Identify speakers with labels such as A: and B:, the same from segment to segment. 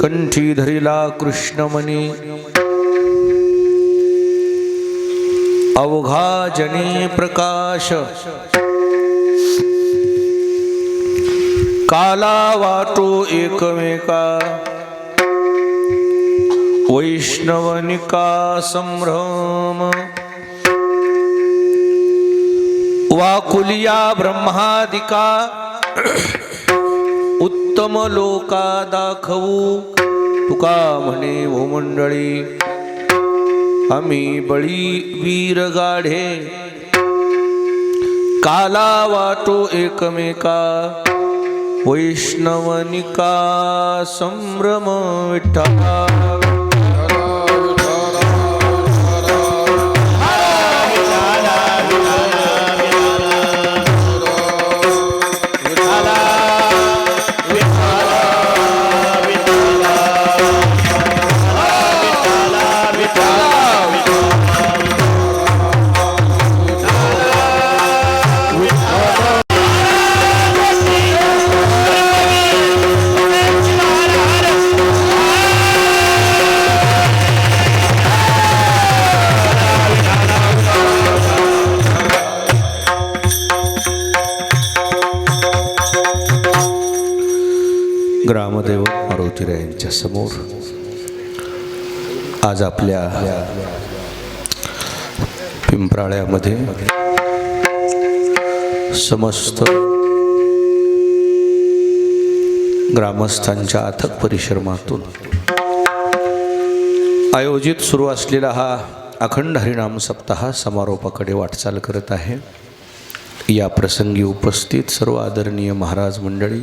A: कंठी धरिला कृष्णमणी अवघा जनी प्रकाश काला वाटो एकमेका वैष्णवनिका संभ्रम वाकुलिया ब्रह्मादिका उत्तम लोका दाखवू तुका म्हणे ओ मंडळी आम्ही बळी वीर गाढे काला वाटो एकमेका वैष्णवनिका संभ्रम विठ्ठला ग्रामदेव मारुतीराय यांच्या समोर आज आपल्या पिंपराळ्यामध्ये समस्त ग्रामस्थांच्या अथक परिश्रमातून आयोजित सुरू असलेला हा अखंड हरिनाम सप्ताह समारोपाकडे वाटचाल करत आहे। या प्रसंगी उपस्थित सर्व आदरणीय महाराज मंडळी,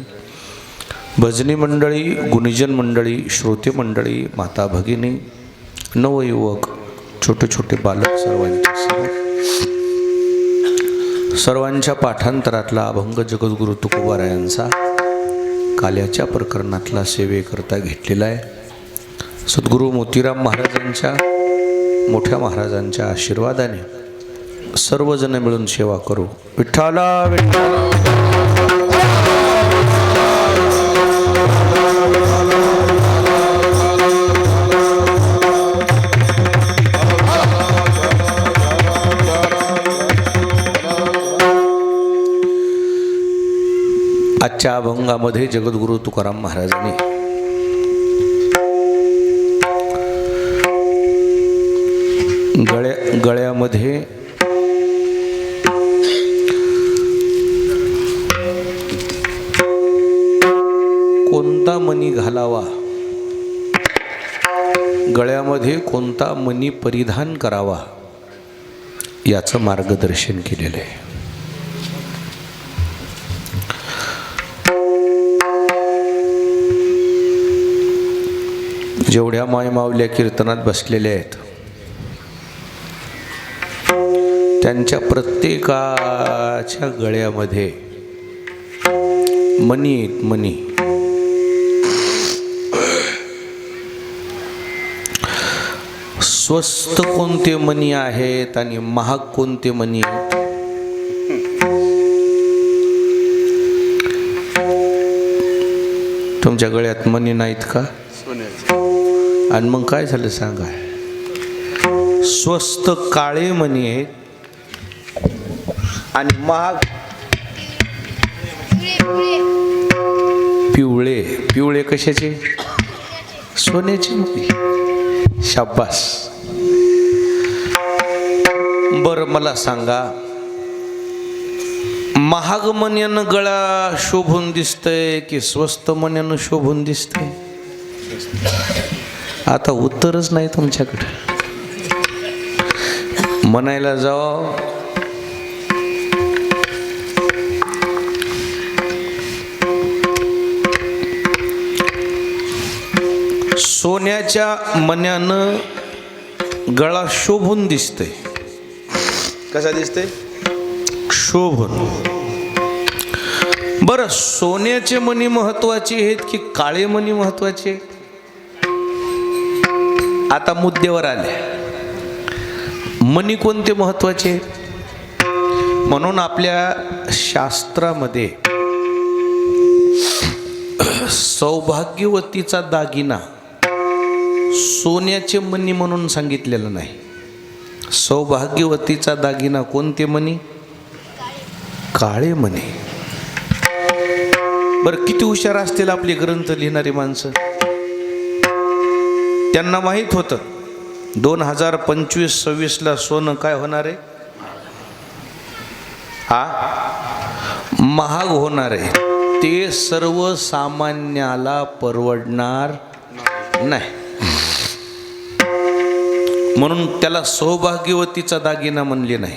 A: भजनी मंडळी, गुणीजन मंडळी, श्रोते मंडळी, माता भगिनी, नवयुवक, छोटे छोटे बालक सर्वांच्या पाठांतरातला अभंग जगद्गुरु तुकोबारायांचा काल्याच्या प्रकरणातला सेवेकरता घेतलेला आहे। सद्गुरु मोतीराम महाराजांच्या मोठ्या महाराजांच्या आशीर्वादाने सर्वजण मिळून सेवा करू। विठ्ठला विठ्ठला आजच्या अभंगामध्ये जगद्गुरु तुकाराम महाराजांनी गळ्यामध्ये कोणता मणी घालावा, गळ्यामध्ये कोणता मणी परिधान करावा याचं मार्गदर्शन केलेलं आहे। जेवढ्या मायमावल्या कीर्तनात बसलेल्या आहेत त्यांच्या प्रत्येकाच्या गळ्यामध्ये मणी आहेत, मणी। स्वस्त कोणते मणी आहेत आणि महाग कोणते मणी आहेत तुमच्या गळ्यात मणी नाहीत का? आणि मग काय झालं सांगा? स्वस्त काळे मणी आहेत आणि महाग पिवळे। पिवळे कशाचे? सोन्याचे मणी। शाबास। बरं मला सांगा, महाग मण्यानं गळा शोभून दिसतंय की स्वस्त मण्यानं शोभून दिसतंय? आता उत्तरच नाही तुमच्याकडे। म्हणायला जाओ सोन्याच्या मण्यानं गळा शोभून दिसतंय। कसा दिसतंय? शोभून। बरं, सोन्याचे मणी महत्वाचे आहेत की काळे मणी महत्वाचे? आता मुद्द्यावर आले, मणी कोणते महत्वाचे? म्हणून आपल्या शास्त्रामध्ये सौभाग्यवतीचा दागिना सोन्याचे मणी म्हणून सांगितलेलं नाही. सौभाग्यवतीचा दागिना कोणते मणी? काळे मणी. बरं, किती हुशार असतील आपले ग्रंथ लिहिणारी माणसं. त्यांना माहीत होतं 2025-26ला सोनं काय होणार आहे? महाग होणार आहे. ते सर्वसामान्याला परवडणार नाही. म्हणून त्याला सौभाग्यवतीचा दागिना म्हणले नाही.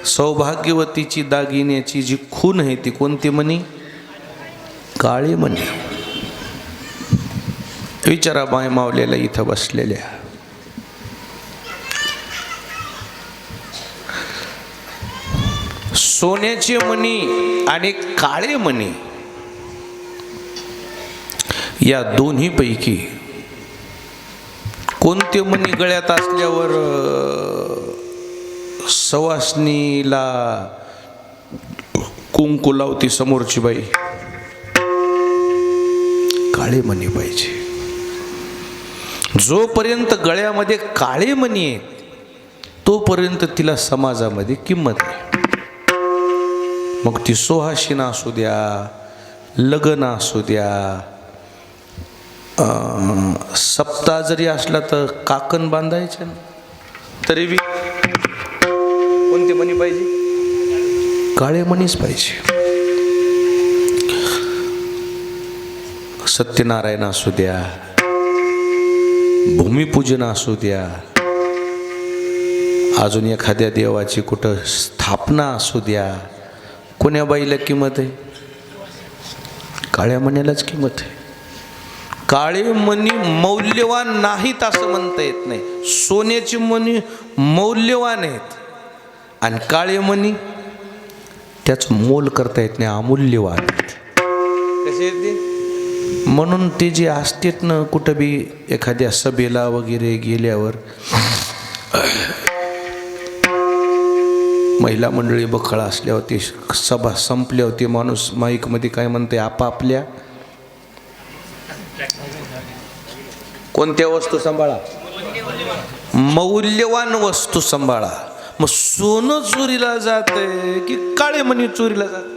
A: सौभाग्यवतीची दागिन्याची जी खून आहे ती कोणती मणी? काळे मणी. विचारा बाय मावलेला इथं बसलेल्या. सोन्याचे मणी आणि काळे मणी या दोन्ही पैकी कोणते मणी गळ्यात असल्यावर सवासनीला कुंकू लावती समोरची बाई? काळे मणी पाहिजे. जोपर्यंत गळ्यामध्ये काळे मणी आहेत तोपर्यंत तिला समाजामध्ये किंमत आहे. मग ती सुहासिना असू द्या, लग्न असू द्या, सप्ताह जरी असला तर काकण बांधायचं तरी बी कोणते मणी पाहिजे? काळे मणीच पाहिजे. सत्यनारायण असू द्या, भूमिपूजन असू द्या, अजून एखाद्या देवाची कुठं स्थापना असू द्या, कोण्या बाईला किंमत आहे? काळ्या मण्यालाच किंमत आहे. काळे मणी मौल्यवान नाहीत असं म्हणता येत नाही. सोन्याची मणी मौल्यवान आहेत आणि काळे मणी त्याचं मोल करता येत नाही, अमूल्यवान कसे ते. म्हणून ते जे असतेत ना कुठं बी एखाद्या सभेला वगैरे गेल्यावर महिला मंडळी बखळ असल्यावर ती सभा संपल्यावर ते माणूस माईकमध्ये काय म्हणते? आपापल्या कोणत्या वस्तू सांभाळा? मौल्यवान वस्तू सांभाळा. मग सोनं चोरीला जाते की काळे मणी चोरीला जाते?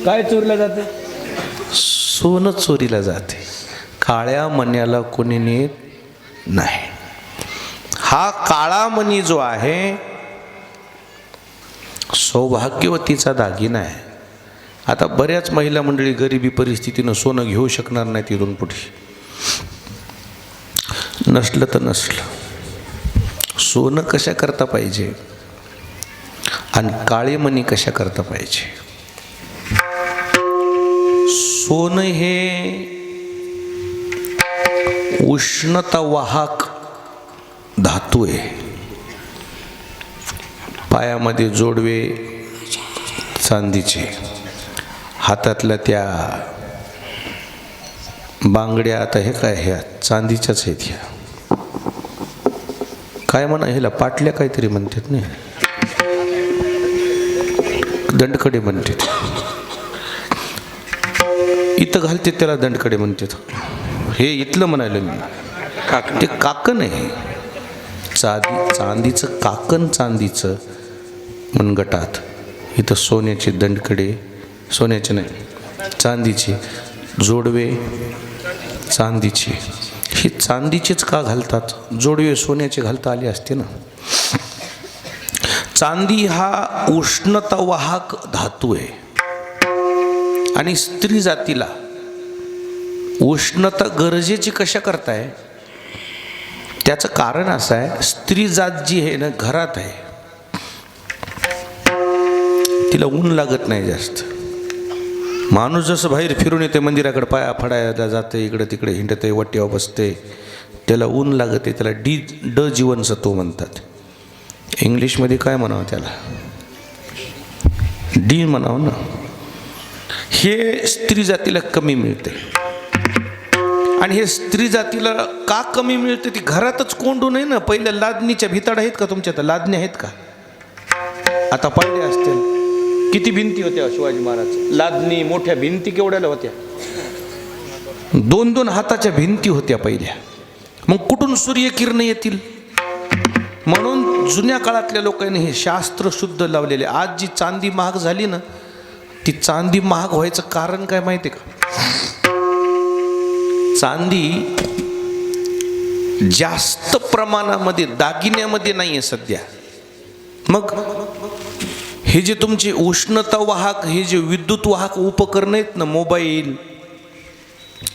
A: काय चोरीला जाते? सोनं चोरीला जाते. काळ्या मण्याला कोणी नेत नाही. हा काळा मणी जो आहे सौभाग्यवतीचा दागिना आहे. आता बऱ्याच महिला मंडळी गरिबी परिस्थितीनं सोनं घेऊ शकणार नाही तिथून पुढे. नसलं तर नसलं, सोनं कशा करता पाहिजे आणि काळे मणी कशा करता पाहिजे. सोनं हे उष्णता वाहक धातू आहे. पायामध्ये जोडवे चांदीचे, हातातल्या त्या बांगड्या आता हे काय ह्या चांदीच्याच आहेत. ह्या काय म्हणा ह्याला पाटल्या काहीतरी म्हणतात नाही, दंडकडे म्हणतात. इथं घालते त्याला दंडकडे म्हणतात. हे इथलं म्हणाले मी. ते काकण आहे. चांदीचं काकण, चांदीचं मनगटात. इथं सोन्याचे दंडकडे, सोन्याचे नाही चांदीचे जोडवे, चांदीचे. हे चांदीचेच का घालतात? जोडवे सोन्याचे घालता आले असते ना. चांदी हा उष्णता वाहक धातू आहे आणि स्त्री जातीला उष्णता गरजेची कशा करताय? त्याचं कारण असं आहे, स्त्री जात जी आहे ना घरात आहे, तिला ऊन लागत नाही जास्त. माणूस जसं बाहेर फिरून येते, मंदिराकडे पाया फडायला जाते, इकडे तिकडे हिंडते, वट्यावर बसते, त्याला ऊन लागते. त्याला ड जीवनसत्व म्हणतात. इंग्लिशमध्ये काय म्हणावं त्याला? डी म्हणावं ना. हे स्त्री जातीला कमी मिळते. आणि हे स्त्री जातीला का कमी मिळते? ती घरातच कोंडून आहे ना. पहिल्या लादणीच्या भिताड आहेत का तुमच्या? तर लादणी आहेत का? आता पाहिले असतील. किती भिंती होत्या शिवाजी महाराज? लादणी मोठ्या भिंती केवढ्याला होत्या? 2-2 हाताच्या भिंती होत्या पहिल्या. मग कुठून सूर्यकिरण येतील? म्हणून जुन्या काळातल्या लोकांनी हे शास्त्र शुद्ध लावलेले. आज जी चांदी महाग झाली ना, ती चांदी महाग व्हायचं कारण काय माहिती आहे का? चांदी जास्त प्रमाणामध्ये दागिन्यामध्ये नाही आहे सध्या. मग हे जे तुमचे उष्णता वाहक, हे जे विद्युत वाहक उपकरण आहेत ना, mobile,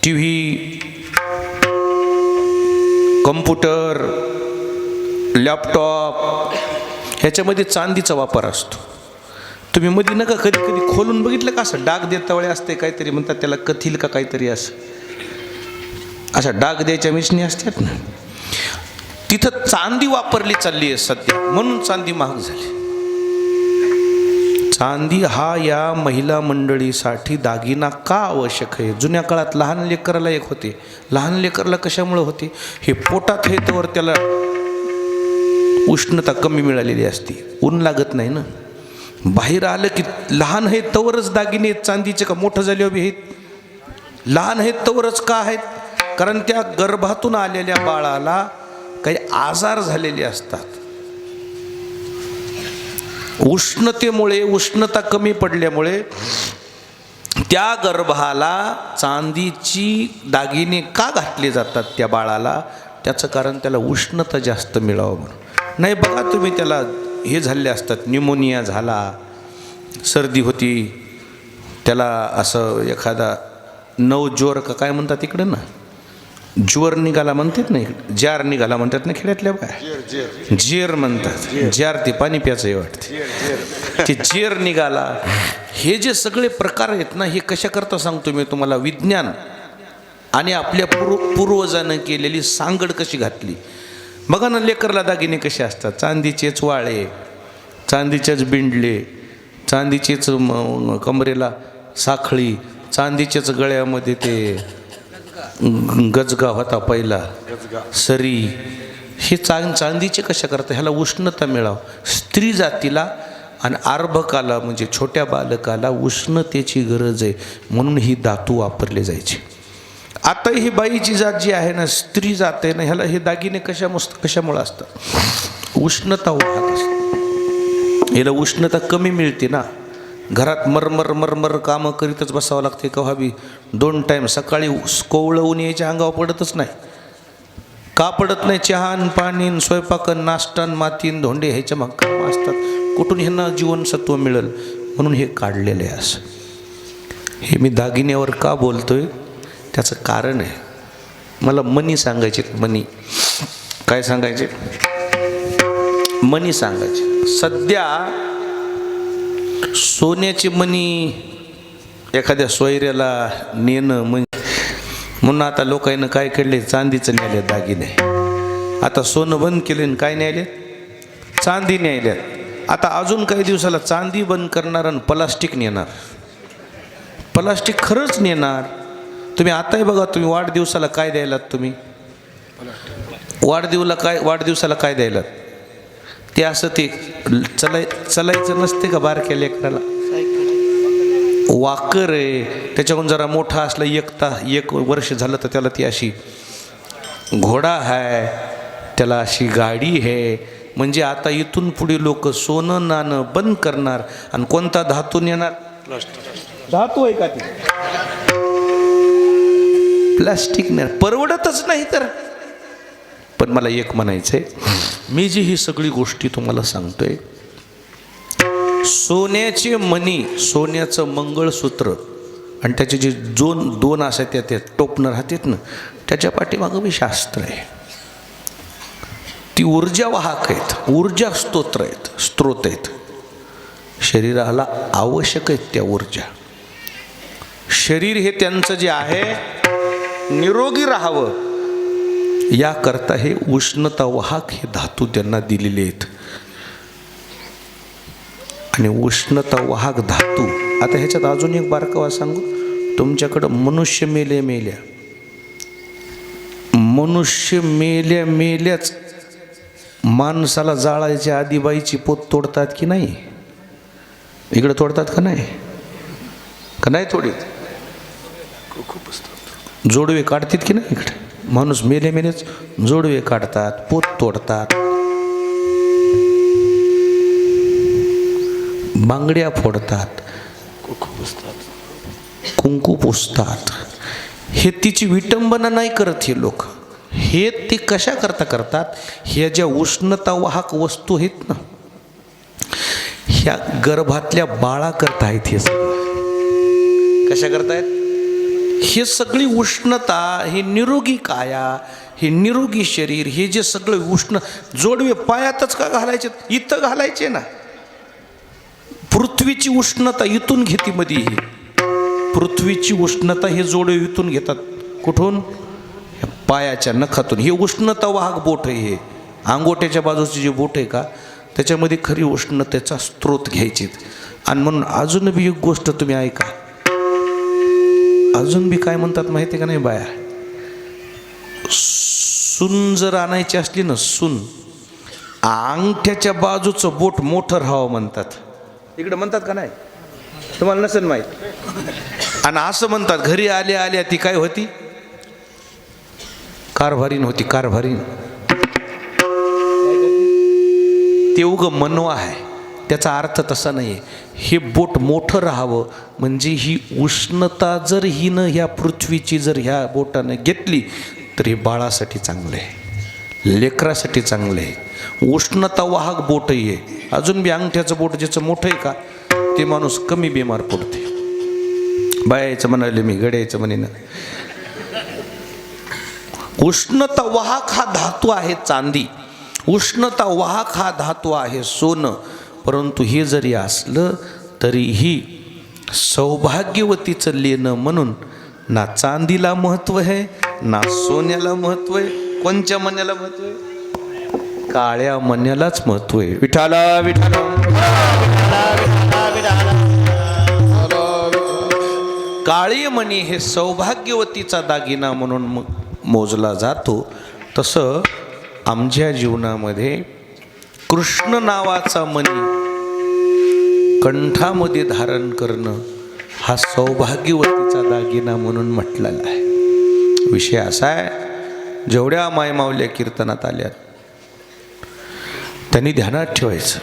A: T V, computer, laptop, ह्याच्यामध्ये चांदीचा वापर असतो. तुम्ही मध्ये नका कधी कधी खोलून बघितलं का? असं डाग देता वेळे असते काहीतरी, म्हणतात त्याला कथील का काहीतरी, अशा डाग द्यायच्या मिशनी असतात ना, तिथं चांदी वापरली चालली आहे सध्या. म्हणून चांदी महाग झाली. चांदी हा या महिला मंडळीसाठी दागिना का आवश्यक आहे? जुन्या काळात लहान लेकराला एक होते. लहान लेकराला कशामुळे होते? हे पोटात आहे तर त्याला उष्णता कमी मिळालेली असते, ऊन लागत नाही ना. बाहेर आलं की लहान आहेत तवरच दागिने आहेत चांदीचे का मोठं झाल्यावर बी आहेत? लहान आहेत तवरच का आहेत? कारण त्या गर्भातून आलेल्या बाळाला काही आजार झालेले असतात. उष्णतेमुळे, उष्णता कमी पडल्यामुळे त्या गर्भाला चांदीची दागिने का घातले जातात त्या बाळाला? त्याचं कारण त्याला उष्णता जास्त मिळावं म्हणून. नाही बघा तुम्ही, त्याला हे झाले असतात, न्यूमोनिया झाला, सर्दी होती, त्याला असं एखादा नवज्वर का काय म्हणतात इकडं ना, ज्वर निघाला म्हणतात ना, जार निघाला म्हणतात ना खेड्यातल्या काय, जेर म्हणतात. जार ते पाणी प्यायचं वाटते, ते जेर निघाला. हे जे सगळे प्रकार आहेत ना, हे कशा करता सांगतो मी तुम्हाला. विज्ञान आणि आपल्या पूर्वजानं केलेली सांगड कशी घातली. बघा ना, लेकरला दागिने कसे असतात, चांदीचेच वाळे, चांदीचेच बिंडले, चांदीचेच कमरेला साखळी, चांदीचेच गळ्यामध्ये ते गजगा होता पहिला, सरी. हे चांदीचे कशा करतात? ह्याला उष्णता मिळावं. स्त्री जातीला आणि अर्भकाला म्हणजे छोट्या बालकाला उष्णतेची गरज आहे म्हणून ही धातू वापरले जायचे. आता ही बाईची जात जी आहे ना, स्त्री जात आहे ना, ह्याला हे दागिने कशामुळे असतात? उष्णता वाहत असते. ह्याला उष्णता कमी मिळते ना. घरात मरमर कामं करीतच बसावं लागते. केव्हा बी 2 टाईम, सकाळी कोवळवून यायच्या अंगावर पडतच नाही. का पडत नाही? चहान पाणीन स्वयंपाकन नाश्तान मातीन धोंडे ह्याच्या मग कामं असतात. कुठून ह्यांना जीवनसत्व मिळेल म्हणून हे काढलेलं आहे. असं हे मी दागिन्यावर का बोलतोय त्याचं कारण आहे. मला मनी सांगायचे. मनी काय सांगायचे? मनी सांगायचे. सध्या सोन्याची मनी एखाद्या सोयऱ्याला नेणं म्हणून आता लोकांना काय केले? चांदीचं न्यायले दागिने. आता सोनं बंद केले आणि काय न्यायले? चांदी न्यायल्यात. आता अजून काही दिवसाला चांदी बंद करणार आणि प्लास्टिक नेणार. प्लास्टिक खरंच नेणार. तुम्ही आताही बघा, तुम्ही वाढदिवसाला काय द्यायलात? तुम्ही वाढदिवसाला काय द्यायलात? ते असं ते चलायचं नसते का बारक्या लेकराला? वाकर आहे, त्याच्याहून जरा मोठा असला 1 वर्ष झालं तर त्याला ती अशी घोडा आहे, त्याला अशी गाडी आहे. म्हणजे आता इथून पुढे लोक सोनं नाणं बंद करणार. आणि कोणता धातू नेणार? धातू आहे का ती? प्लास्टिक नेणार. परवडतच नाही तर. पण मला एक म्हणायचंय, मी जी ही सगळी गोष्टी तुम्हाला सांगतोय, सोन्याचे मणी, सोन्याचं मंगळसूत्र आणि त्याचे जे दोन असतात त्या टोपणं राहतात ना, त्याच्या पाठीमागं बी शास्त्र आहे. ती ऊर्जा वाहक आहेत, ऊर्जा स्त्रोत आहेत. शरीराला आवश्यक आहेत त्या ऊर्जा. शरीर हे त्यांचं जे आहे निरोगी राहावं याकरता हे उष्णता वाहक हे धातू त्यांना दिलेले आहेत. आणि उष्णता वाहक धातू. आता ह्याच्यात अजून एक बारकावा सांगू. तुमच्याकडं मनुष्य मेल्याच माणसाला जाळायच्या आधी बाईची पोत तोडतात की नाही? इकडं तोडतात का नाही? का नाही तोडीत? खूप असतात. जोडवे काढतात की नाही इकडे, माणूस मेले मेलेच जोडवे काढतात, पोत तोडतात, बांगड्या फोडतात, कुंकू पुसतात. हे तिची विटंबना नाही करत हे लोक. हे ते कशा करतात, ह्या ज्या उष्णता वाहक वस्तू आहेत ना, ह्या गर्भातल्या बाळा करतायत. हे सगळं कशा करतायत? हे सगळी उष्णता, हे निरोगी काया, हे निरोगी शरीर, हे जे सगळं उष्ण जोडवे पायातच का घालायचे? इथं घालायचे ना. पृथ्वीची उष्णता इथून घेते मध्ये. ही पृथ्वीची उष्णता हे जोडवे इथून घेतात. कुठून? पायाच्या नखातून. हे उष्णता वाहक बोट आहे. हे अंगोठ्याच्या बाजूची जी बोट आहे का, त्याच्यामध्ये खरी उष्णतेचा स्रोत घ्यायची. आणि म्हणून अजून बी एक गोष्ट तुम्ही ऐका, अजून बी काय म्हणतात माहिती आहे का नाही बाया, सून जर आणायची असली ना, सून अंगठ्याच्या बाजूचं बोट मोठं राहावं म्हणतात. इकडे म्हणतात का नाही, तुम्हाला नसेल माहीत. आणि असं म्हणतात घरी आल्या आल्या ती काय होती, कारभारीन होती. कारभारीन ते उगं मनवा आहे, त्याचा अर्थ तसा नाही आहे. हे बोट मोठं राहावं म्हणजे ही उष्णता जर हिनं ह्या पृथ्वीची जर ह्या बोटानं घेतली तर हे बाळासाठी चांगलं आहे, लेकरासाठी चांगलं आहे. उष्णता वाहक बोटही आहे. अजून बी अंगठ्याचं बोट ज्याचं मोठं आहे का, ते माणूस कमी बिमार पडते. बायाचं म्हणाले मी, गड्याचं म्हणे ना. उष्णता वाहक हा धातू आहे चांदी, उष्णता वाहक हा धातू आहे सोनं. परंतु हे जरी असलं तरीही सौभाग्यवतीचं लेणं म्हणून ना चांदीला महत्त्व आहे ना सोन्याला महत्त्व आहे. कोणत्या मण्याला महत्त्व आहे? काळ्या मण्यालाच महत्त्व आहे. विठाला विठाला. काळी मणी हे सौभाग्यवतीचा दागिना म्हणून मोजला जातो. तसं आमच्या जीवनामध्ये कृष्ण नावाचा मणी कंठामध्ये धारण करणं हा सौभाग्यवतीचा दागिना म्हणून म्हटलेला आहे. विषय असा आहे, जेवढ्या मायमावल्या कीर्तनात आल्या त्यांनी ध्यानात ठेवायचं,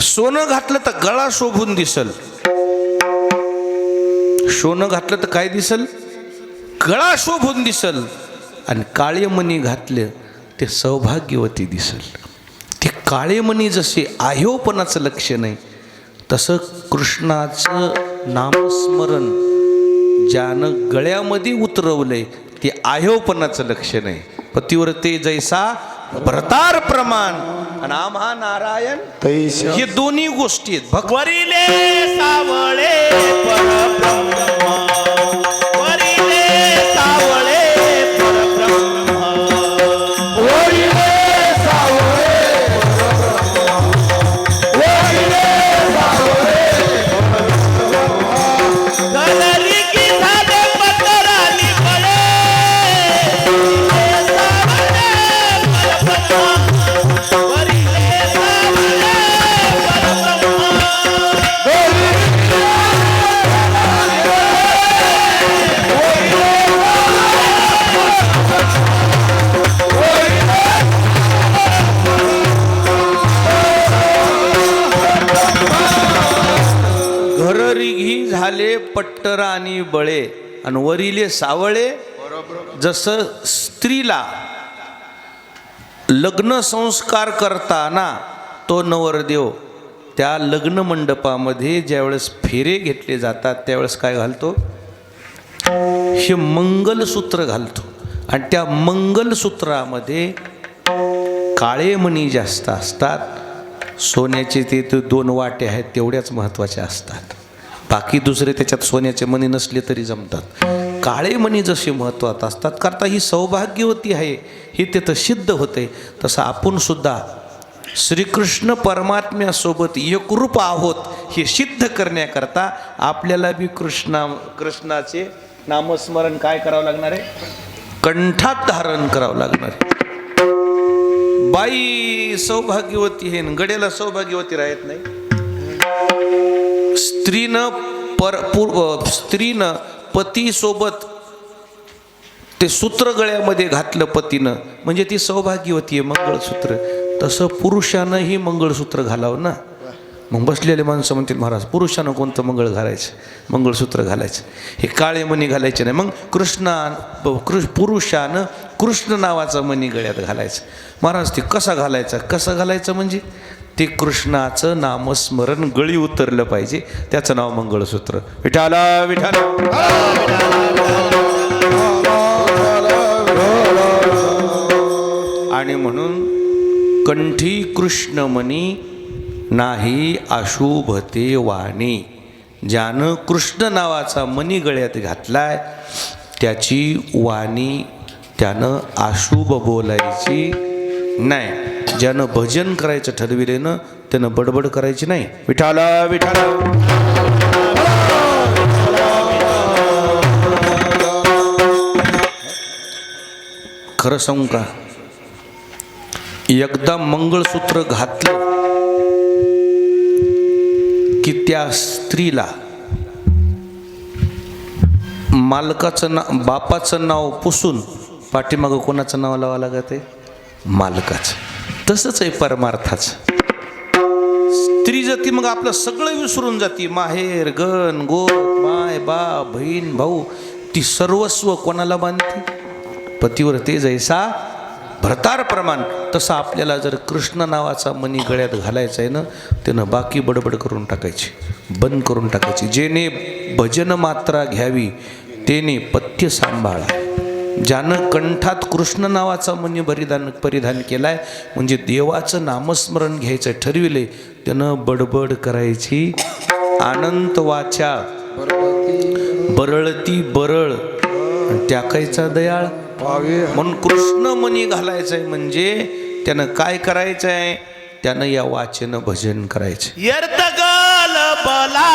A: सोनं घातलं तर गळा शोभून दिसल. सोनं घातलं तर काय दिसल? गळा शोभून दिसल. आणि काळे मणी घातले ते सौभाग्यवती दिसल. ते काळे मणी जसे आह्योपणाचं लक्षण आहे, तसं कृष्णाचं नामस्मरण ज्यानं गळ्यामध्ये उतरवलंय ते आह्योपणाचं लक्षण आहे. पतिव्रते जैसा भरतार प्रमाण आणि आम्हा नारायण हे दोन्ही गोष्टी आहेत.
B: वरिले सावळे परब्रह्म, वरिले सावळे परब्रह्म, वरिले सावळे परब्रह्म, वरिले सावळे परब्रह्म. गलरी की झाडे पत्रांनी फळे, वरिले सावळे परब्रह्म, वरिले सावळे
A: घररिघी झाले पट्टर आणि बळे आणि वरिले सावळे. जसं स्त्रीला लग्न संस्कार करताना तो नवरदेव त्या लग्न मंडपामध्ये ज्यावेळेस फेरे घेतले जातात त्यावेळेस काय घालतो? हे मंगलसूत्र घालतो. आणि त्या मंगलसूत्रामध्ये काळे मणी जास्त असतात. सोन्याचे ते 2 वाटे आहेत तेवढ्याच महत्त्वाचे असतात. बाकी दुसरे त्याच्यात सोन्याचे मणी नसले तरी जमतात. काळे मणी जसे महत्त्वात असतात, करता ही सौभाग्यवती आहे हे तिथं सिद्ध होते. तसं आपण सुद्धा श्रीकृष्ण परमात्म्यासोबत एकरूप आहोत हे सिद्ध करण्याकरता आपल्याला बी कृष्णाचे नामस्मरण काय करावं लागणार आहे? कंठात धारण करावं लागणार आहे. बाई सौभाग्यवती आहे, गड्याला सौभाग्यवती राहत नाही. स्त्रीनं पतीसोबत ते सूत्र गळ्यामध्ये घातलं पतीनं म्हणजे ती सौभाग्यवती आहे, मंगळसूत्र. तसं पुरुषानंही मंगळसूत्र घालावं ना. मग बसलेले माणसं म्हणतील महाराज पुरुषानं कोणतं मंगळसूत्र घालायचं, हे काळे मणी घालायचे नाही. मग पुरुषानं कृष्ण नावाचा मणी गळ्यात घालायचं. महाराज ते कसं घालायचं म्हणजे ते कृष्णाचं नामस्मरण गळी उतरलं पाहिजे, त्याचं नाव मंगळसूत्र. विठाला विठाला. आणि म्हणून कंठी कृष्णमणी नाही अशुभते वाणी. ज्यानं कृष्ण नावाचा मणी गळ्यात घातलाय त्याची वाणी त्यानं अशुभ बोलायची नाही. ज्यानं भजन करायचं ठरविलेनं त्यानं बडबड करायची नाही. विठाला विठाला. खरं सांगू का, एकदा मंगळसूत्र घातलं की त्या स्त्रीला मालकाचं बापाचं नाव पुसून पाठीमागं कोणाचं नाव लावावं लागत आहे? मालकाचं. तसंच आहे परमार्थाचं. स्त्री जाती मग आपलं सगळं विसरून जाती. माहेर गण गोत माय बाप बहीण भाऊ ती सर्वस्व कोणाला बांधते? पतीवर ते जैसा भरतार प्रमाण. तसं आपल्याला जर कृष्ण नावाचा मणी गळ्यात घालायचा आहे ना, त्यानं बाकी बडबड करून टाकायची, बंद करून टाकायची. जेने भजन मात्रा घ्यावी तेने पथ्य सांभाळा. ज्यानं कंठात कृष्ण नावाचा मणी परिधान केलाय म्हणजे देवाचं नामस्मरण घ्यायचं ठरविले, त्यानं बडबड करायची. अनंत वाचा बरळती बरळ टाकायचा दयाळ. म्हणून कृष्ण मणी घालायचंय म्हणजे त्यानं काय करायचंय? त्यानं या वाचेनं भजन करायचं.
B: यर्तगल बला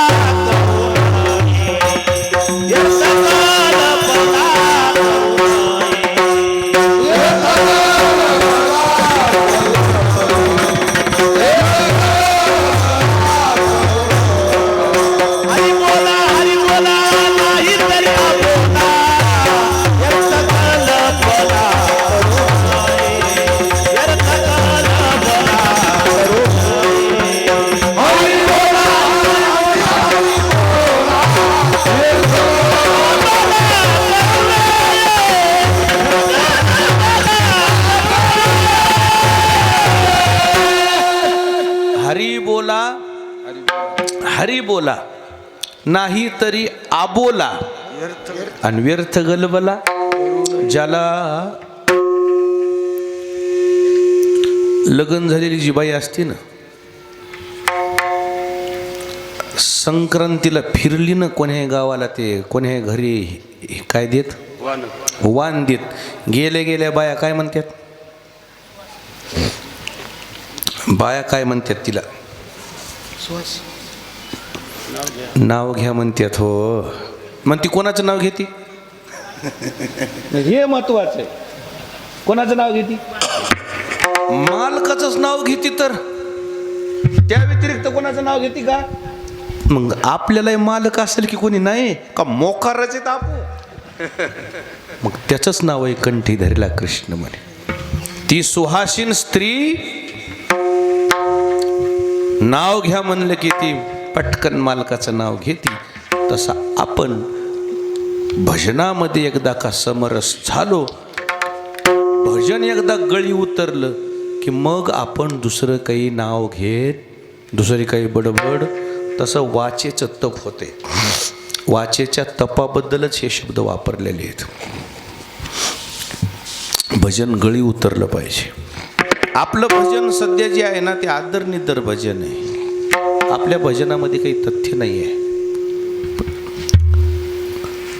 A: हरी बोला नाही तरी आबोला आणि व्यर्थ गलबला. ज्याला लग्न झालेली जी बाई असते ना, संक्रांतीला फिरली ना कोण्या गावाला, ते कोण्या घरी काय देत? वाण देत. गेल्या बाया काय म्हणतात? तिला नाव घ्या म्हणतात. हो मग ती कोणाचं नाव घेते? हे महत्वाचं आहे. कोणाचं नाव घेते? मालकाचंच नाव घेते. तर त्या व्यतिरिक्त कोणाचं नाव घेते का? मग आपल्याला मालक असेल की कोणी नाही का? मोकारच आहेत आपू. मग त्याचंच नाव आहे कंठी धरला कृष्ण म्हणे. ती सुहासीन स्त्री नाव घ्या म्हणलं की ती पटकन मालकाचं नाव घेते. तसा आपण भजनामध्ये एकदा का समरस झालो, भजन एकदा गळी उतरलं की मग आपण दुसरं काही नाव घेत, दुसरी काही बडबड. तसं वाचेचं तप होते. वाचेच्या तपाबद्दलच हे शब्द वापरलेले आहेत. भजन गळी उतरलं पाहिजे. आपलं भजन सध्या जे आहे ना ते आदरनिदर भजन आहे. आपल्या भजनामध्ये काही तथ्य नाही आहे.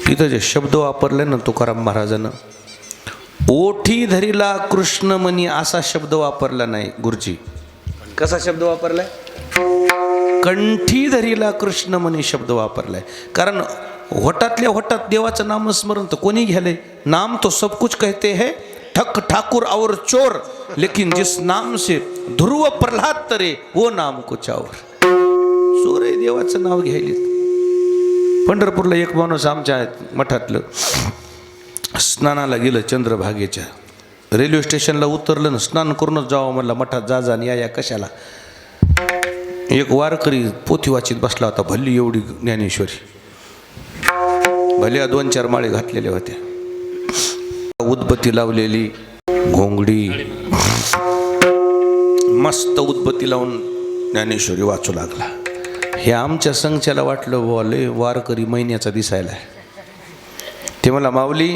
A: तिथं जे शब्द वापरले ना तुकाराम महाराजानं, ओठी धरीला कृष्णमणी असा शब्द वापरला नाही गुरुजी. कसा शब्द वापरलाय? कंठी धरीला कृष्णमणी शब्द वापरलाय. कारण होटातल्या होटात देवाचं नामस्मरण तर कोणी घ्याले? नाम तो सब कुछ कहते हैं, ठक ठाकुर और चोर, लेकिन जिस नाम से ध्रुव प्रहलाद तरे वो नाम कुछ और. चोर आहे देवाचं नाव घ्यायले. पंढरपूरला एक माणूस आमच्या मठातलं स्नानाला गेलं चंद्रभागेच्या. रेल्वे स्टेशनला उतरलं ना, स्नान करूनच जावं म्हणलं, मठात जा आणि या कशाला. एक वारकरी पोथी वाचित बसला होता, भल्ली एवढी ज्ञानेश्वरी, भल्या 2-4 माळे घातलेल्या होत्या, उदबत्ती लावलेली, घोंगडी, मस्त उदबत्ती लावून ज्ञानेश्वरी वाचू लागला. हे आमच्या संघच्याला वाटलं बोले वारकरी महिन्याचा दिसायला आहे. ते मला माऊली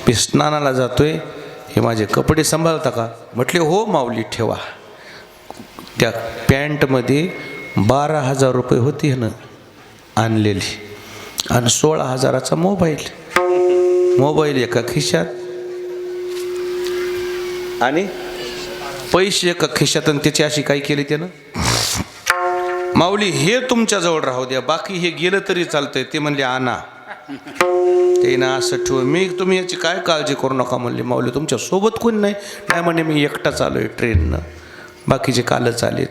A: मी स्नानाला जातोय, हे माझे कपडे सांभाळता का? म्हटले हो माऊली ठेवा. त्या पॅन्टमध्ये 12,000 रुपये होती ना आणलेली, आणि 16,000चा मोबाईल एका खिशात आणि पैसे एका खिशात. आणि त्याची अशी काय केली त्यानं, माऊली हे तुमच्याजवळ राहू द्या, बाकी हे गेलं तरी चालतंय. ते म्हणले आणा. ते ना असं ठेव, मी तुम्ही याची काय काळजी करू नका म्हणले. माऊली तुमच्या सोबत कोणी नाही? नाही म्हणे मी एकटाच आलो आहे ट्रेननं, बाकीचे कालच आलेत.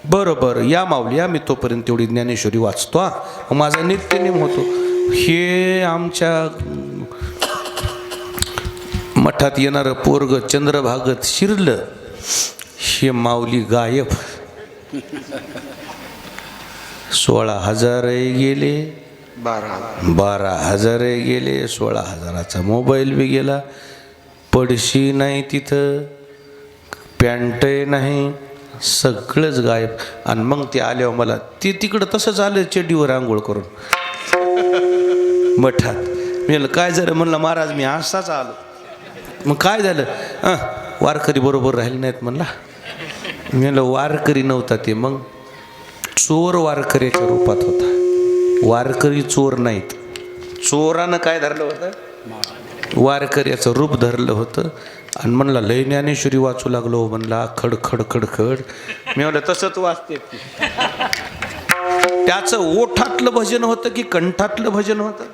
A: बरं या माऊली या, मी तोपर्यंत तेवढी ज्ञानेश्वरी वाचतो. माझा नित्यनेम होतो. हे आमच्या मठात येणारं पोरग चंद्रभागत शिरलं, हे माऊली गायब. 16,000 गेले, 12,000 गेले, 16,000चा मोबाईल बी गेला, पडशी नाही तिथं, पॅन्टही नाही, सगळंच गायब. आणि मग ते आल्यावर मला ते तिकडं तसंच आलं चड्डीवर आंघोळ करून मठात. मी म्हणलं काय झालं? म्हणलं महाराज मी असाच आलो. मग काय झालं? वारकरी बरोबर राहिले नाहीत म्हणला. मी म्हणलं वारकरी नव्हता ते, मग चोर वारकऱ्याच्या रूपात होता. वारकरी चोर नाहीत, चोरानं काय धरलं होतं? वारकऱ्याचं रूप धरलं होतं. आणि म्हणला लय ज्ञानेश्वरी वाचू लागलो म्हणला, खड खड खड खड. मी म्हणलं तसंच वाचते. त्याचं ओठातलं भजन होतं की कंठातलं भजन होतं?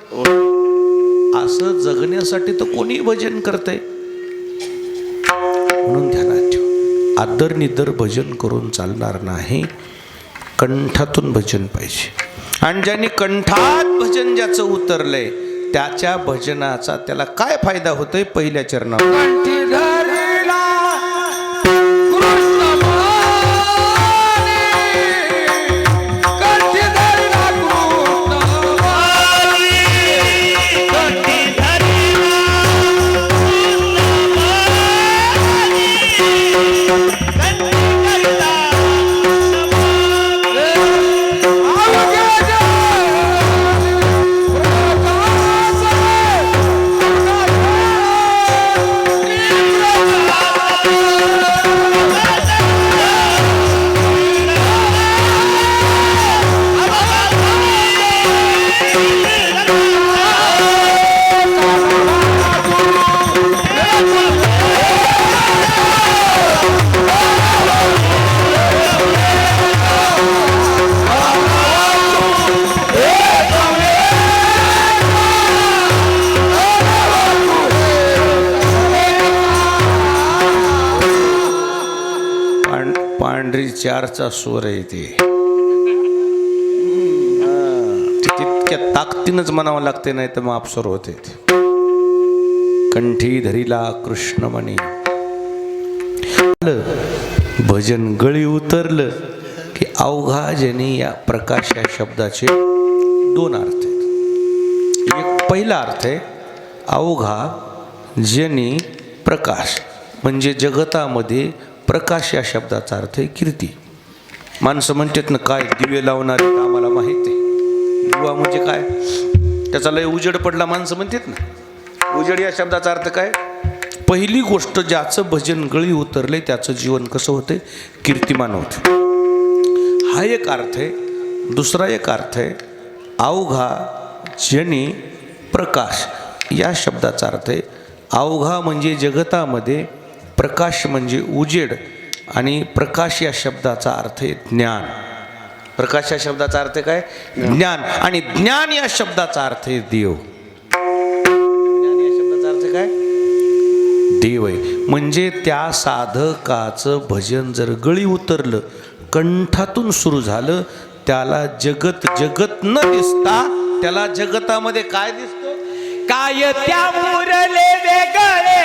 A: असं जगण्यासाठी तर कोणी भजन करतंय. म्हणून ध्यानात ठेव, आदर निदर भजन करून चालणार नाही, कंठातून भजन पाहिजे. आणि ज्यांनी कंठात भजन ज्याचं उतरलंय त्याच्या भजनाचा त्याला काय फायदा होतोय? पहिल्या चरणावर पांढरी 4चा स्वर आहे ते. तितक्या ताकदीनच म्हणावं लागते, नाही तर मग अपस्वर होते. कंठी धरिला कृष्णमणी. भजन गळी उतरलं की अवघा जनी या प्रकाश या शब्दाचे 2 अर्थ आहेत. एक पहिला अर्थ आहे अवघा जनी प्रकाश, म्हणजे जगतामध्ये प्रकाश या शब्दाचा अर्थ आहे कीर्ती. माणसं म्हणतात ना काय दिवे लावणारे, आम्हाला माहीत आहे. दिवा म्हणजे काय? त्याचा लय उजेड पडला माणसं म्हणतात ना. उजेड या शब्दाचा अर्थ काय? पहिली गोष्ट ज्याचं भजन गळी उतरले त्याचं जीवन कसं होते? कीर्तिमान होते. हा एक अर्थ आहे. दुसरा एक अर्थ आहे अवघा जनी प्रकाश या शब्दाचा अर्थ आहे अवघा म्हणजे जगतामध्ये, प्रकाश म्हणजे उजेड, आणि प्रकाश या शब्दाचा अर्थ आहे ज्ञान. प्रकाश या शब्दाचा अर्थ काय? ज्ञान. आणि ज्ञान या शब्दाचा अर्थ आहे देव. ज्ञान या शब्दाचा अर्थ काय? देव आहे. म्हणजे त्या साधकाचं भजन जर गळी उतरलं, कंठातून सुरू झालं, त्याला जगत जगत न दिसता त्याला जगतामध्ये काय दिसतो?
B: काय त्या मुरले वेगळे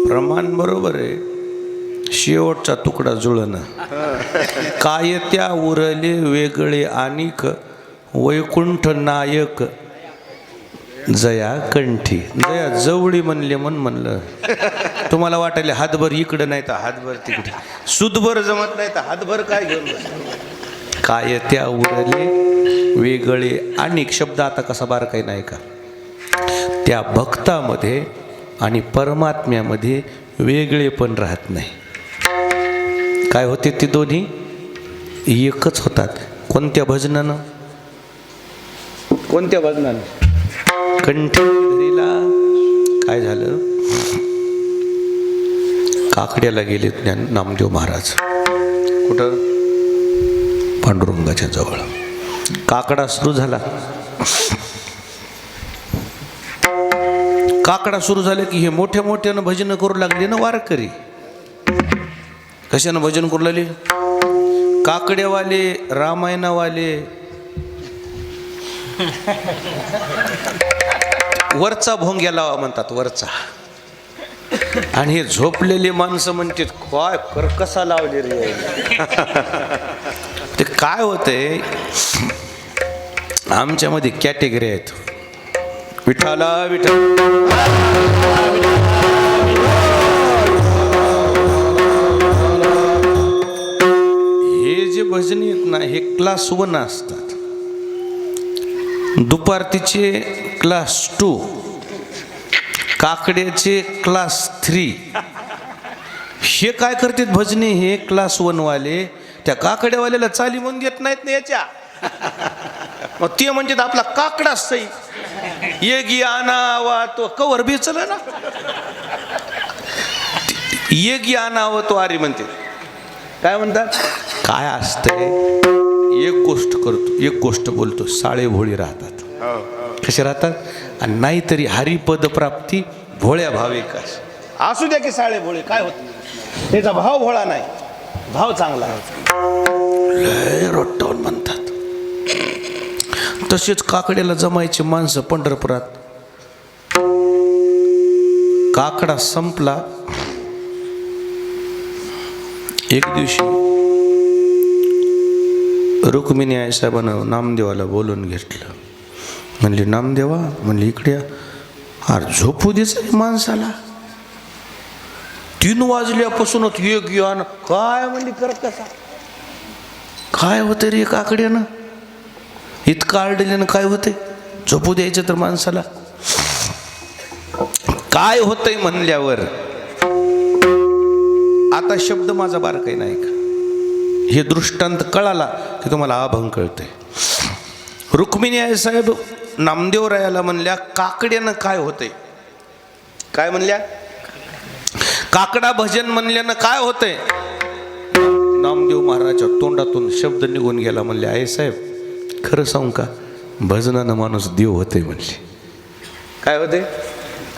A: प्रमाण बरोबर आहे. शेवटचा तुकडा जुळणं. काय त्या उरले वेगळे आणिक वैकुंठ नायक जया कंठी. जया जवळी म्हणले म्हणलं. तुम्हाला वाटायला हातभर इकडं नाही तर हातभर तिकडे, सुदभर जमत नाही तर हातभर काय घेऊन बस. काय त्या उरले वेगळे आणिक शब्द आता कसा बार काही नाही का? त्या भक्तामध्ये आणि परमात्म्यामध्ये वेगळे पण राहत नाही. काय होते ते दोन्ही एकच होतात. कोणत्या भजनानं? कोणत्या भजनानं? कंठीला काय झालं? काकड्याला गेले नामदेव महाराज. कुठं? पांडुरंगाच्या जवळ. काकडा सुरू झाला. काकडा सुरू झाले की हे मोठ्या मोठ्यानं भजन करू लागले ना वारकरी. कशानं भजन करू लागले? काकड्यावाले, रामायणावाले, वरचा भोंग्या लावा म्हणतात, वरचा. आणि हे झोपलेले माणसं म्हणतात काय कर कसा लावले रे. ते काय होतंय, आमच्यामध्ये कॅटेगरी आहेत. विठाला विठ्ठल, हे जे भजनी आहेत ना हे क्लास 1 असतात. दुपारतीचे क्लास 2, काकड्याचे क्लास 3. हे काय करतात भजनी? हे क्लास 1 वाले त्या काकड्यावाल्याला चाली म्हणून देत नाहीत ना याच्या. मग ते म्हणजे आपला काकडा सई ये गी आणावा तो कवर बेचल ना, ये गी आणावं तो आरी म्हणते. काय म्हणतात? काय असतंय, एक गोष्ट करतो, एक गोष्ट बोलतो, साळे भोळी राहतात. कसे राहतात? आणि नाहीतरी हरिपद प्राप्ती भोळ्या भाविकास. असू द्या की साळे भोळे, काय होत? त्याचा भाव भोळा नाही, भाव चांगला लय रोट्टवून म्हणतात. तसेच काकड्याला जमायचे माणसं पंढरपुरात. काकडा संपला. एक दिवशी रुक्मिणी आई साहेबानं नामदेवाला बोलून घेतलं. म्हणली नामदेवा, म्हणली इकडे या. अरे झोपू द्यायचं माणसाला, 3 वाजल्यापासूनच एक यान काय म्हणली करत कसा. काय होतं रे काकड्यानं, इतकं आरडल्यानं काय होतंय? झोपू द्यायचं तर माणसाला काय होतंय म्हणल्यावर आता शब्द माझा बार काही नाही का? हे दृष्टांत कळाला की तुम्हाला अभंग कळतंय. रुक्मिणी आई साहेब नामदेवरायाला म्हणल्या काकड्यानं काय होतंय? काय म्हणल्या? काकडा भजन म्हणल्यानं काय होतंय? नामदेव महाराजच्या तोंडातून शब्द निघून गेला. म्हणले आई साहेब खरं सांगू का, भजनानं माणूस देव होते म्हणले. काय होते?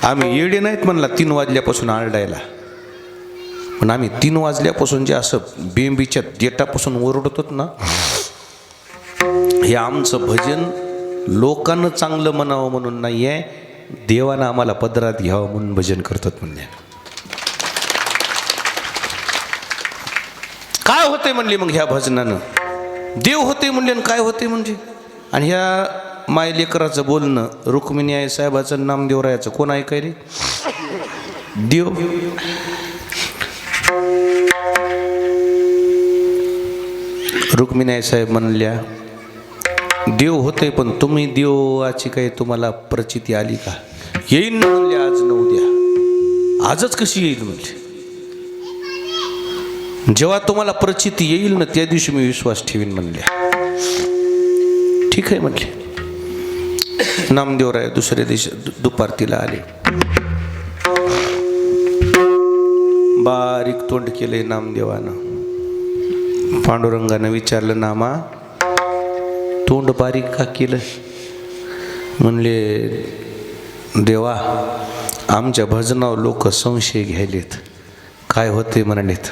A: आम्ही येडे नाहीत म्हणला 3 वाजल्यापासून आरडायला, पण आम्ही 3 वाजल्यापासून जे असं बेंबीच्या देटापासून ओरडतो ना, हे आमचं भजन लोकांना चांगलं म्हणावं म्हणून नाही आहे, देवानं आम्हाला पदरात घ्यावं म्हणून भजन करतात म्हणले. काय होते म्हणले मग ह्या भजनानं? देव होते म्हणले. काय होते म्हणजे? आणि ह्या मायलेकराचं बोलणं, रुक्मिणी आई साहेबाचं, नामदेवरायाचं कोण ऐकायले? देव. रुक्मिणी आई साहेब म्हणल्या देव होते, पण तुम्ही देवाची काही तुम्हाला प्रचिती आली का? येईन ना म्हणले आज न उद्या. आजच कशी येईल म्हणले? जेव्हा तुम्हाला प्रचिती येईल ना त्या दिवशी मी विश्वास ठेवीन म्हणल्या. ठीक आहे म्हणले. नामदेवराय दुसऱ्या दिवशी दुपारतीला आले. बारीक तोंड केले नामदेवानं. पांडुरंगानं विचारलं, नामा तोंड बारीक का केलं? म्हणले, देवा आमच्या भजनावर लोक संशय घ्यायलेत. काय होते म्हणालेत.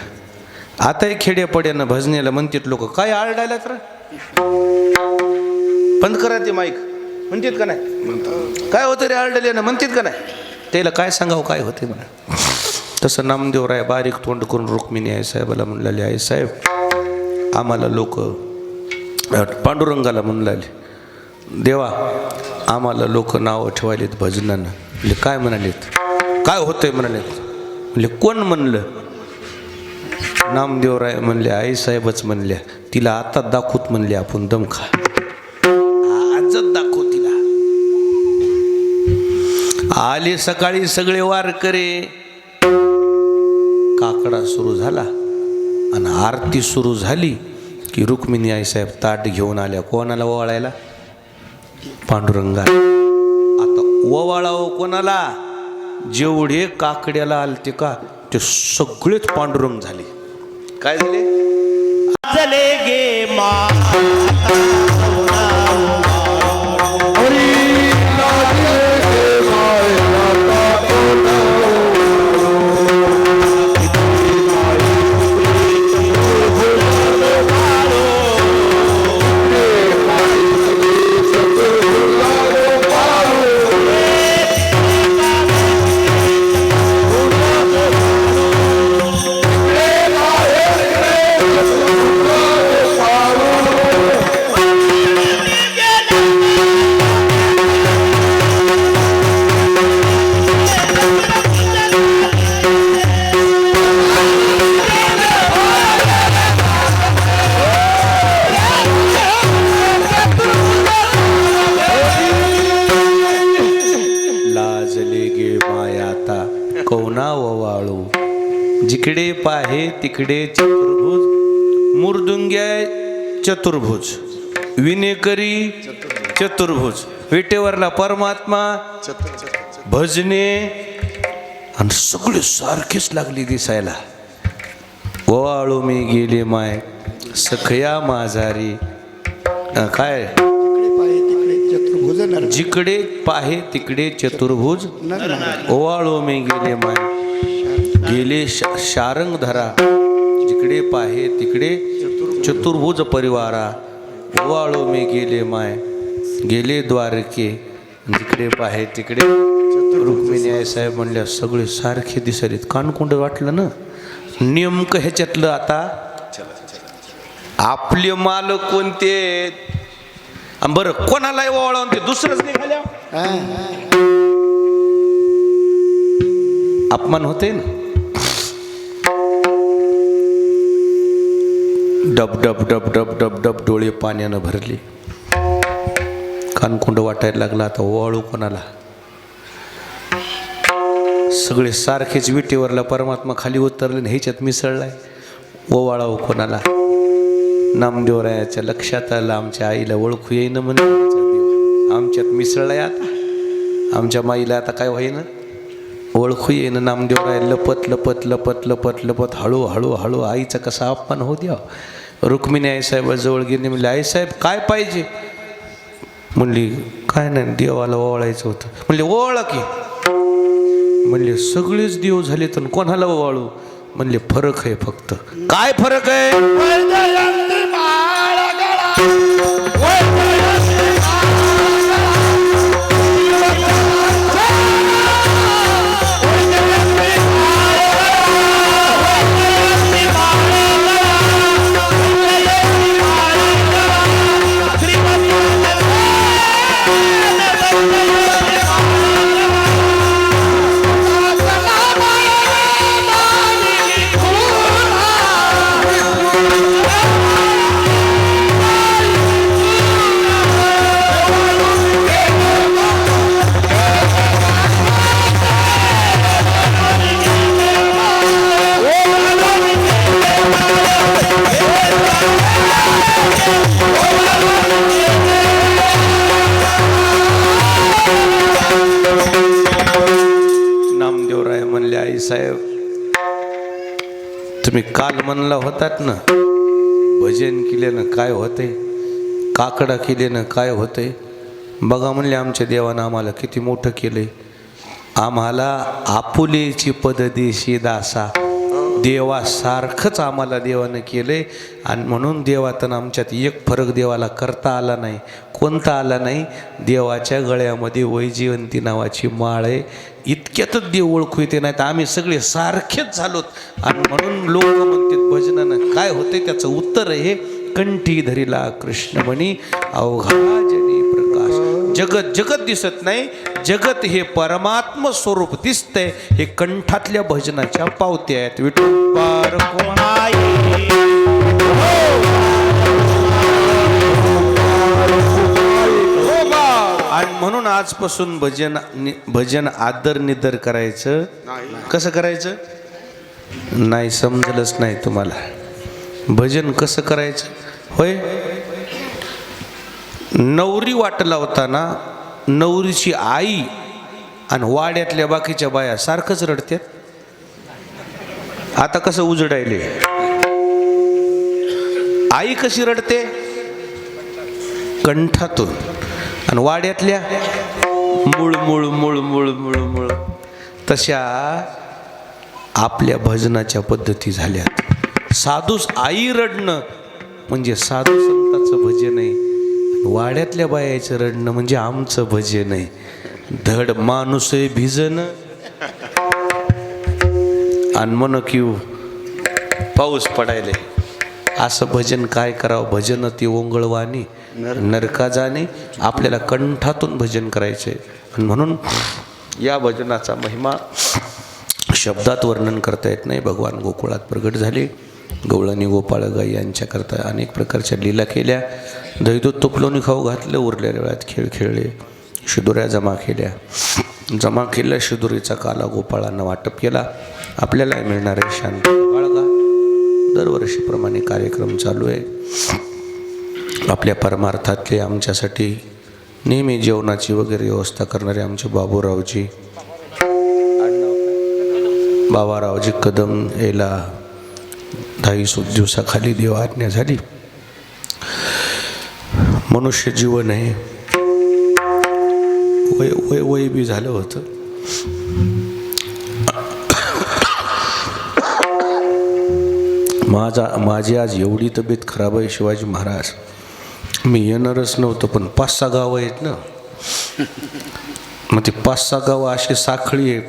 A: आताही खेड्यापड्यानं भजनेला म्हणतात लोक, काय आरडायला तर बंद करा ते माईक म्हणतात का नाही? काय होतं रे आरडल्यानं म्हणतात का नाही? त्याला काय सांगावं काय होते म्हणा. तसं नामदेवराय बारीक तोंड करून रुक्मिणी आई साहेबाला म्हणलेले, आई साहेब आम्हाला लोक, पांडुरंगाला म्हणलेले, देवा आम्हाला लोक नावं ठेवायलेत भजनानं. म्हणजे काय म्हणालेत? काय होतंय म्हणालेत. म्हणजे कोण म्हणलं? नामदेवराय म्हणले, आई साहेबच म्हणल्या. तिला आता दाखवत म्हणले आपण दम खा. आजच दाखव तिला. आले सकाळी सगळे वारकरी. काकडा सुरू झाला आणि आरती सुरू झाली की रुक्मिणी आई साहेब ताट घेऊन आल्या. कोणाला ओवाळायला? पांडुरंगा. आता ओवाळावं कोणाला? जेवढे काकड्याला आलते का ते सगळेच पांडुरंग झाले. काय झाले?
B: चले गे जिकडे पाहे तिकडे चतुर्भुज, मुर्दुंग्या चतुर्भुज, विनेकरी चतुर्भुज, विटेवरला परमात्मा, भजने आणि सगळे सारखेच लागली दिसायला. ओवाळू मी गेले माय सखया माझारी. काय? जिकडे पाहे तिकडे चतुर्भुज, ओवाळू मी गेले माय गेले शारंग धरा. जिकडे पाहे तिकडे चतुर्भुज परिवारा. ओवाळू मी गेले माय गेले द्वारके. जिकडे पाहे तिकडे रुक्मिणी आई साहेब म्हणल्या सगळे सारखे दिसलेत. कानकुंड वाटलं ना नेमकं ह्याच्यातलं. आता आपले माल कोणते? बरं कोणाला ओवाळून ते दुसरंच निघाल्या अपमान होते ना. डब डब डब डब डब डब डोळे पाण्यानं भरले. कानकुंड वाटायला लागला. आता ओवाळू कोणाला? सगळे सारखेच विटेवरला परमात्मा खाली उतरले आणि ह्याच्यात मिसळलाय. ओवाळावं कोणाला? नामदेवरायाच्या लक्षात आलं आमच्या आईला ओळखू येईन म्हणजे आमच्यात मिसळलाय. आता आमच्या माईला आता काय होईना ओळखू येईन. नामदेवराय लपत लपत लपत लपत लपत हळू हळू हळू आईचा कसा अपमान होऊ द्या. रुक्मिणी आई साहेबाजवळ गेली. म्हणले आई साहेब काय पाहिजे? म्हणली काय नाही देवाला ओवाळायचं होतं. म्हणले ओवाळा की. म्हणले सगळेच देव झाले तर कोणाला ओवाळू? म्हणले फरक आहे फक्त. काय फरक आहे? साहेब, तुम्ही काल म्हणला होतात ना, भजन केल्यानं काय होते, काकडा केल्यानं काय होते. बघा म्हणले आमच्या देवानं आम्हाला किती मोठं केलंय. आम्हाला आपुलेची पद देशी दासा, देवासारखंच आम्हाला देवानं केलंय. आणि म्हणून देवातनं आमच्यात एक फरक देवाला करता आला नाही. कोणता आला नाही? देवाच्या गळ्यामध्ये वैजयंती नावाची माळ आहे. इतक्यातच देव ओळखू येते. नाही तर आम्ही सगळे सारखेच झालोत. आणि म्हणून लोक म्हणतात भजनानं काय होते, त्याचं उत्तर आहे कंठी धरिला कृष्णमणी अवघा जनी प्रकाश. जगत जगत दिसत नाही, जगत हे परमात्म स्वरूप दिसतंय. हे कंठातल्या भजनाच्या पावत्या आहेत. विठोबार आणि म्हणून आजपासून भजन आदर निदर करायचं. कसं करायचं नाही समजलंच नाही तुम्हाला. भजन कसं करायचं होय. नवरी वाट लावताना नवरीची आई आणि वाड्यातल्या बाकीच्या बाया सारखंच रडतात. आता कसं उजडायले, आई कशी रडते कंठातून, आणि वाड्यातल्या मूळ मूळ मूळ मूळ मूळ मूळ. तशा आपल्या भजनाच्या पद्धती झाल्यात. साधूस आई रडणं म्हणजे साधू संताचं भजन आहे. वाड्यातल्या बायाचं रडणं म्हणजे आमचं भजन आहे. धड माणूस भिजन आणि मन किव पाऊस पडायले. असं भजन काय करावं. भजन ती ओंगळवाणी नरका जाणे. आपल्याला कंठातून भजन करायचे. आणि म्हणून या भजनाचा महिमा शब्दात वर्णन करता येत नाही. भगवान गोकुळात प्रगट झाले. गवळणी गोपाळ गाई यांच्याकरता अनेक प्रकारच्या लीला केल्या. दहीदूध तुपलोनी खाऊ घातले. उरलेल्या वेळात खेळ खेळले. शिदुऱ्या जमा केल्या. शिदुरीचा काला गोपाळांना वाटप केला. आपल्याला मिळणारे शांत बाळगा. दरवर्षीप्रमाणे कार्यक्रम चालू आहे. आपल्या परमार्थातले आमच्यासाठी नेहमी जेवणाची वगैरे व्यवस्था करणारे आमचे बाबारावजी कदम याला 10 दिवसाखाली देव आज्ञा झाली. मनुष्य जीवन आहे. वय बी झालं होतं. माझी आज एवढी तब्येत खराब आहे शिवाजी महाराज, मी येणारच नव्हतं. पण 5-6 गावं आहेत ना, मग ते 5-6 गावं अशी साखळी आहे.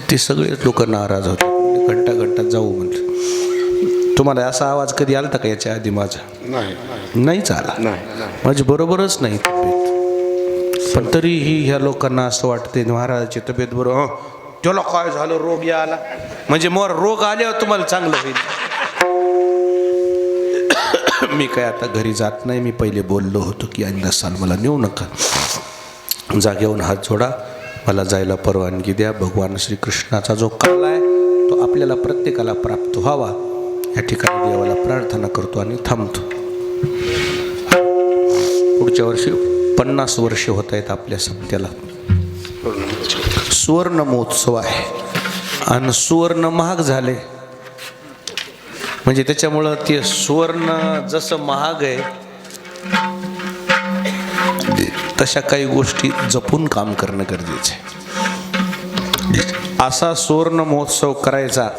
B: ते सगळेच लोक नाराज होते. घंटा जाऊ म्हटलं. तुम्हाला असा आवाज कधी आला का याच्या आधी? माझा नाहीच आला. माझी बरोबरच नाही तब्येत. पण तरीही ह्या लोकांना असं वाटते महाराजाची तब्येत बरोबर. त्याला काय झालं, रोग या आला म्हणजे मोर रोग आल्यावर तुम्हाला चांगलं होईल. मी काय आता घरी जात नाही. मी पहिले बोललो होतो की यंदा साल मला नेऊ नका. जागेहून हात जोडा, मला जायला परवानगी द्या. भगवान श्रीकृष्णाचा जो काळ आहे तो आपल्याला प्रत्येकाला प्राप्त व्हावा या ठिकाणी देवाला प्रार्थना करतो आणि थांबतो. पुढच्या वर्षी 50 वर्ष होत आहेत आपल्या सप्त्याला. सुवर्ण महोत्सव आहे. आणि सुवर्ण महाग झाले म्हणजे त्याच्यामुळं ते सुवर्ण जसं महाग आहे तशा काही गोष्टी जपून काम करणं गरजेचं आहे. असा सुवर्ण महोत्सव करायचा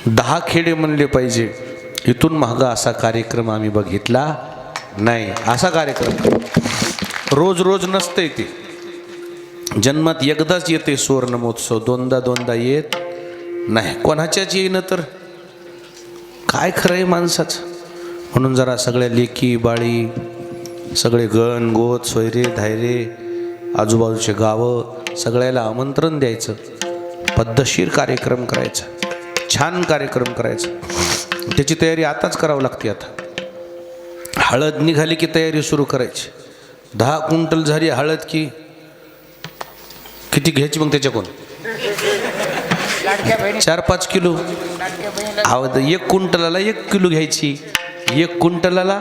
B: 10 खेडे म्हणले पाहिजे. इथून महागा असा कार्यक्रम आम्ही बघितला नाही. असा कार्यक्रम रोज रोज नसते. ते जन्मात एकदाच येते सुवर्ण महोत्सव. दोनदा येत नाही. कोणाच्याच येईन तर काय खरं आहे माणसाचं. म्हणून जरा सगळ्या लेकी बाळी, सगळे गण गोत सोयरे धायरे, आजूबाजूचे गावं सगळ्याला आमंत्रण द्यायचं. पद्धतशीर कार्यक्रम करायचा, छान कार्यक्रम करायचा. त्याची तयारी आताच करावी लागते. आता हळद निघाली की तयारी सुरू करायची. 10 क्विंटल झाली हळद की किती घ्यायची मग त्याच्याकडून? 4-5 किलो. 1 क्विंटलाला 1 किलो घ्यायची. 1 क्विंटलाला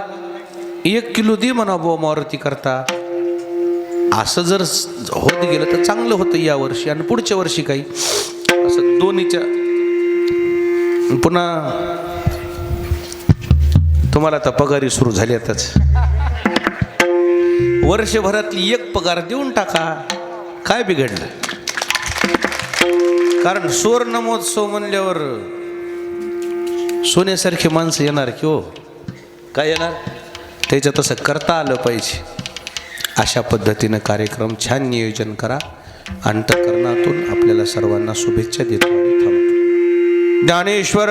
B: 1 किलो दे म्हणा बुवा मारुती करता. असं जर होत गेलं तर चांगलं होतं यावर्षी आणि पुढच्या वर्षी काही असं दोन्हीच्या. पुन्हा तुम्हाला आता पगारी सुरू झाली आताच, वर्षभरातली एक पगार देऊन टाका, काय बिघडलं. कारण सुवर्ण महोत्सव म्हणल्यावर सोन्यासारखी माणसं येणार की हो, काय येणार, त्याच्या तसं करता आलं पाहिजे. अशा पद्धतीनं कार्यक्रम छान नियोजन करा. अंतःकरणातून आपल्याला सर्वांना शुभेच्छा देतो आणि थांबतो. ज्ञानेश्वर